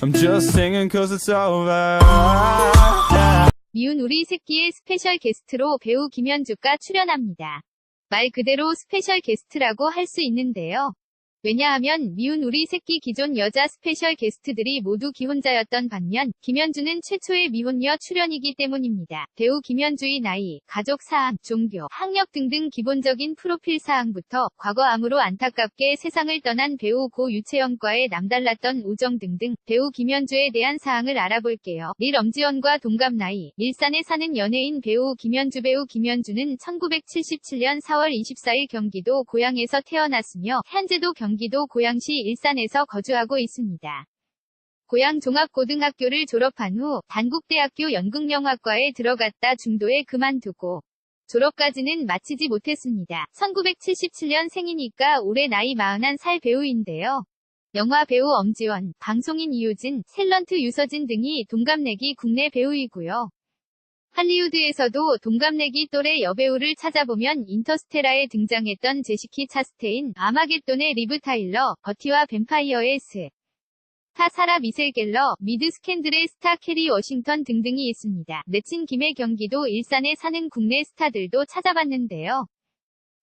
I'm just singing cause it's over. 미운 우리 새끼의 스페셜 게스트로 배우 김현주가 출연합니다. 말 그대로 스페셜 게스트라고 할 수 있는데요. 왜냐하면 미운 우리 새끼 기존 여자 스페셜 게스트들이 모두 기혼자였던 반면 김현주는 최초의 미혼녀 출연이기 때문입니다. 배우 김현주의 나이, 가족 사항, 종교, 학력 등등 기본적인 프로필 사항부터 과거 암으로 안타깝게 세상을 떠난 배우 고 유채영과의 남달랐던 우정 등등 배우 김현주에 대한 사항을 알아볼게요. 릴 엄지원과 동갑 나이, 일산에 사는 연예인 배우 김현주. 배우 김현주는 1977년 4월 24일 경기도 고양에서 태어났으며 현재도 경기도 고양시 일산에서 거주하고 있습니다. 고양 종합고등학교를 졸업한 후 단국대학교 연극영화과에 들어갔다 중도에 그만두고 졸업까지는 마치지 못했습니다. 1977년 생이니까 올해 나이 41살 배우인데요. 영화 배우 엄지원, 방송인 이유진, 탤런트 유서진 등이 동갑내기 국내 배우이고요. 할리우드에서도 동갑내기 또래 여배우를 찾아보면 인터스텔라에 등장했던 제시키 차스테인, 아마겟돈의 리브 타일러, 버티와 뱀파이어의 사라 미셀 갤러, 미드 스캔들의 스타 캐리 워싱턴 등등이 있습니다. 내친 김에 경기도 일산에 사는 국내 스타들도 찾아봤는데요.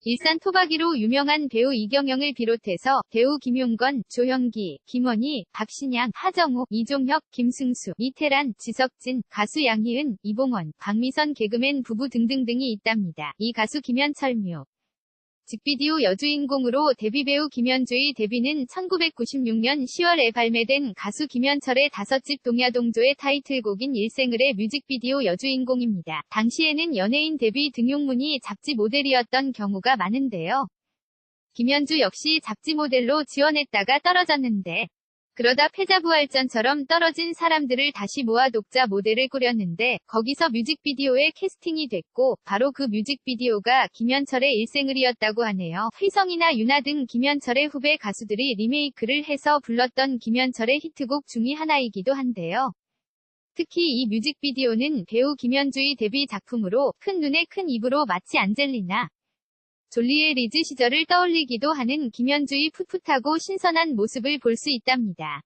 일산 토박이로 유명한 배우 이경영을 비롯해서 배우 김용건, 조형기, 김원희, 박신양, 하정우, 이종혁, 김승수, 이태란, 지석진, 가수 양희은, 이봉원, 박미선 개그맨 부부 등등등이 있답니다. 이 가수 김현철 뮤직비디오 여주인공으로 데뷔. 배우 김현주의 데뷔는 1996년 10월에 발매된 가수 김현철의 5집 동야동조의 타이틀곡인 일생을의 뮤직비디오 여주인공입니다. 당시에는 연예인 데뷔 등용문이 잡지 모델이었던 경우가 많은데요. 김현주 역시 잡지 모델로 지원했다가 떨어졌는데 그러다 패자부활전처럼 떨어진 사람들을 다시 모아 독자 모델을 꾸렸는데 거기서 뮤직비디오에 캐스팅이 됐고 바로 그 뮤직비디오가 김현철의 일생을이었다고 하네요. 휘성이나 유나 등 김현철의 후배 가수들이 리메이크를 해서 불렀던 김현철의 히트곡 중의 하나이기도 한데요. 특히 이 뮤직비디오는 배우 김현주의 데뷔 작품으로 큰 눈에 큰 입으로 마치 안젤리나 졸리의 리즈 시절을 떠올리기도 하는 김현주의 풋풋하고 신선한 모습을 볼 수 있답니다.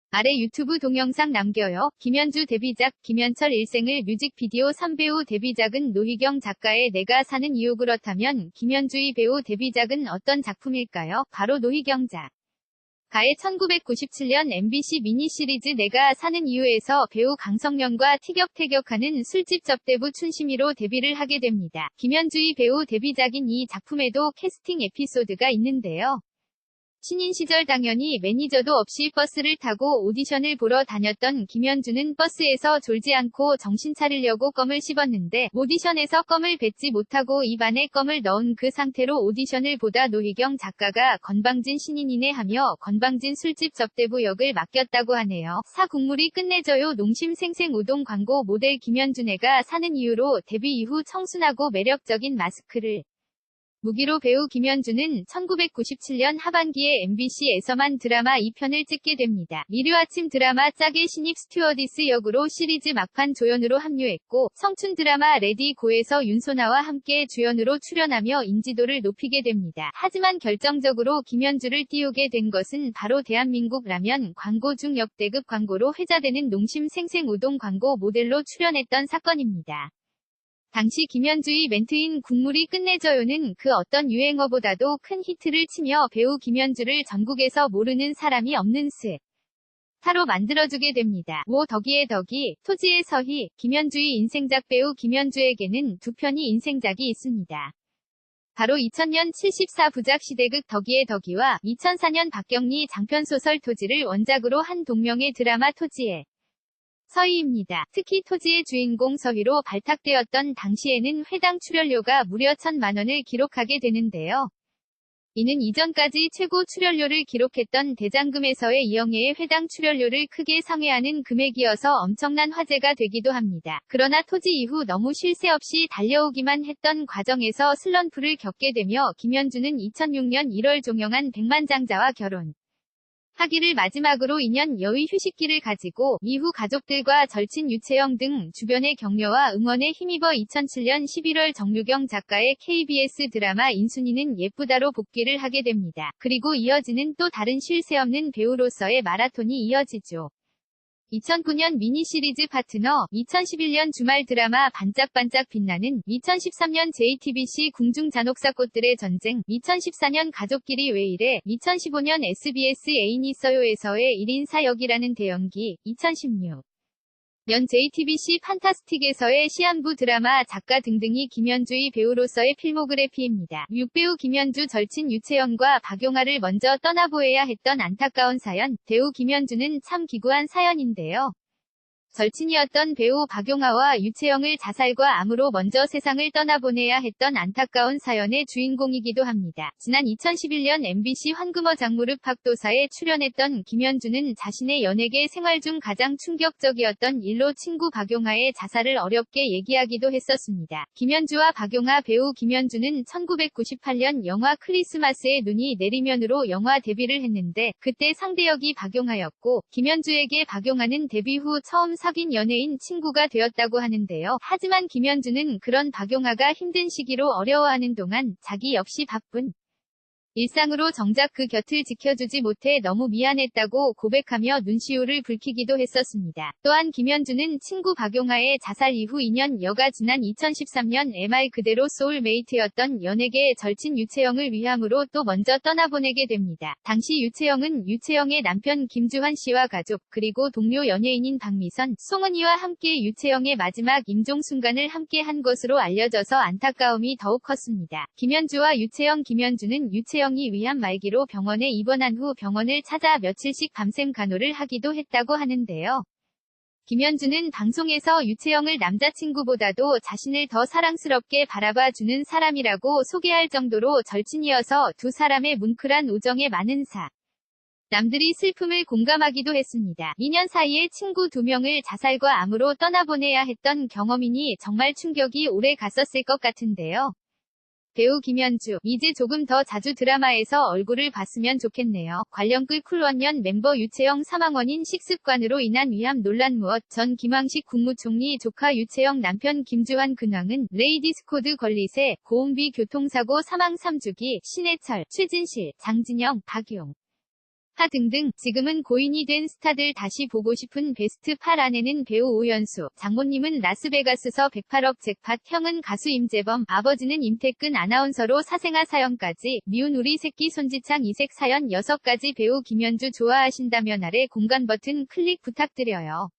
아래 유튜브 동영상 남겨요. 김현주 데뷔작 김현철 일생을 뮤직비디오 3배우 데뷔작은 노희경 작가의 내가 사는 이유. 그렇다면 김현주의 배우 데뷔작은 어떤 작품일까요? 바로 노희경 작가의 1997년 MBC 미니시리즈 내가 사는 이유에서 배우 강성령과 티격태격하는 술집 접대부 춘심이로 데뷔를 하게 됩니다. 김현주의 배우 데뷔작인 이 작품에도 캐스팅 에피소드가 있는데요. 신인 시절 당연히 매니저도 없이 버스를 타고 오디션을 보러 다녔던 김현주는 버스에서 졸지 않고 정신 차리려고 껌을 씹었는데 오디션에서 껌을 뱉지 못하고 입 안에 껌을 넣은 그 상태로 오디션을 보다 노희경 작가가 건방진 신인이네 하며 건방진 술집 접대부 역을 맡겼다고 하네요. 국물이 끝내줘요. 농심생생 우동 광고 모델 김현주네가 사는 이유로 데뷔 이후 청순하고 매력적인 마스크를 무기로 배우 김현주는 1997년 하반기에 MBC에서만 드라마 2편을 찍게 됩니다. 일요아침 드라마 짝의 신입 스튜어디스 역으로 시리즈 막판 조연으로 합류했고 성춘 드라마 레디 고에서 윤소나와 함께 주연으로 출연하며 인지도를 높이게 됩니다. 하지만 결정적으로 김현주를 띄우게 된 것은 바로 대한민국 라면 광고 중 역대급 광고로 회자되는 농심 생생 우동 광고 모델로 출연했던 사건입니다. 당시 김현주의 멘트인 국물이 끝내줘요는 그 어떤 유행어보다도 큰 히트를 치며 배우 김현주를 전국에서 모르는 사람이 없는 스타로 만들어주게 됩니다. 덕이의 덕이, 토지의 서희, 김현주의 인생작. 배우 김현주에게는 두 편의 인생작이 있습니다. 바로 2000년 74부작 시대극 덕이의 덕이와 2004년 박경리 장편소설 토지를 원작으로 한 동명의 드라마 토지의 서희입니다. 특히 토지의 주인공 서희로 발탁되었던 당시에는 회당 출연료가 무려 1000만 원을 기록하게 되는데요. 이는 이전까지 최고 출연료를 기록했던 대장금에서의 이영애의 회당 출연료를 크게 상회하는 금액이어서 엄청난 화제가 되기도 합니다. 그러나 토지 이후 너무 쉴 새 없이 달려오기만 했던 과정에서 슬럼프를 겪게 되며 김현주는 2006년 1월 종영한 백만장자와 결혼 하기를 마지막으로 2년 여의 휴식기를 가지고 이후 가족들과 절친 유채영 등 주변의 격려와 응원에 힘입어 2007년 11월 정유경 작가의 KBS 드라마 인순이는 예쁘다로 복귀를 하게 됩니다. 그리고 이어지는 또 다른 쉴 새 없는 배우로서의 마라톤이 이어지죠. 2009년 미니시리즈 파트너, 2011년 주말 드라마 반짝반짝 빛나는, 2013년 JTBC 궁중잔혹사 꽃들의 전쟁, 2014년 가족끼리 왜 이래, 2015년 SBS 애인 있어요에서의 1인사 역이라는 대연기, 2016년 JTBC 판타스틱에서의 시한부 드라마 작가 등등이 김연주의 배우로서의 필모그래피입니다. 6배우 김연주 절친 유채영과 박용아를 먼저 떠나보내야 했던 안타까운 사연, 배우 김연주는 참 기구한 사연인데요. 절친이었던 배우 박용아와 유채영을 자살과 암으로 먼저 세상을 떠나보내야 했던 안타까운 사연의 주인공이기도 합니다. 지난 2011년 MBC 황금어 장무르 팍도사에 출연했던 김연주는 자신의 연예계 생활 중 가장 충격적이었던 일로 친구 박용아의 자살을 어렵게 얘기하기도 했었습니다. 김연주와 박용아 배우 김연주는 1998년 영화 크리스마스에 눈이 내리면으로 영화 데뷔를 했는데 그때 상대역이 박용아였고 김연주에게 박용아는 데뷔 후 처음 사귄 연예인 친구가 되었다고 하는데요. 하지만 김연주는 그런 박용아가 힘든 시기로 어려워하는 동안 자기 역시 바쁜 일상으로 정작 그 곁을 지켜주지 못해 너무 미안했다고 고백하며 눈시울을 붉히기도 했었습니다. 또한 김연주는 친구 박용아의 자살 이후 2년여가 지난 2013년 말 그대로 소울메이트였던 연예계의 절친 유채영을 위함으로 또 먼저 떠나보내게 됩니다. 당시 유채영은 유채영의 남편 김주환 씨와 가족, 그리고 동료 연예인인 박미선, 송은이와 함께 유채영의 마지막 임종 순간을 함께 한 것으로 알려져서 안타까움이 더욱 컸습니다. 김연주와 유채영 김연주는 유채영이 위암 말기로 병원에 입원한 후 병원을 찾아 며칠씩 밤샘 간호를 하기도 했다고 하는데요. 김연주는 방송에서 유채영을 남자친구보다도 자신을 더 사랑스럽게 바라봐주는 사람이라고 소개할 정도로 절친이어서 두 사람의 뭉클한 우정에 많은 남들이 슬픔을 공감하기도 했습니다. 2년 사이에 친구 2명을 자살과 암으로 떠나보내야 했던 경험이니 정말 충격이 오래 갔었을 것 같은데요. 배우 김연주, 이제 조금 더 자주 드라마에서 얼굴을 봤으면 좋겠네요. 관련글 쿨원년 멤버 유채영 사망 원인 식습관으로 인한 위암 논란 무엇 전 김황식 국무총리 조카 유채영 남편 김주환 근황은 레이디스코드 건리세, 고음비 교통사고 사망 3주기, 신해철, 최진실, 장진영, 박용 하 등등 지금은 고인이 된 스타들 다시 보고 싶은 베스트 8 안에는 배우 오연수, 장모님은 라스베가스서 108억 잭팟, 형은 가수 임재범, 아버지는 임태근 아나운서로 사생아 사연까지 미운 우리 새끼 손지창 이색 사연 6가지 배우 김연주 좋아하신다면 아래 공간 버튼 클릭 부탁드려요.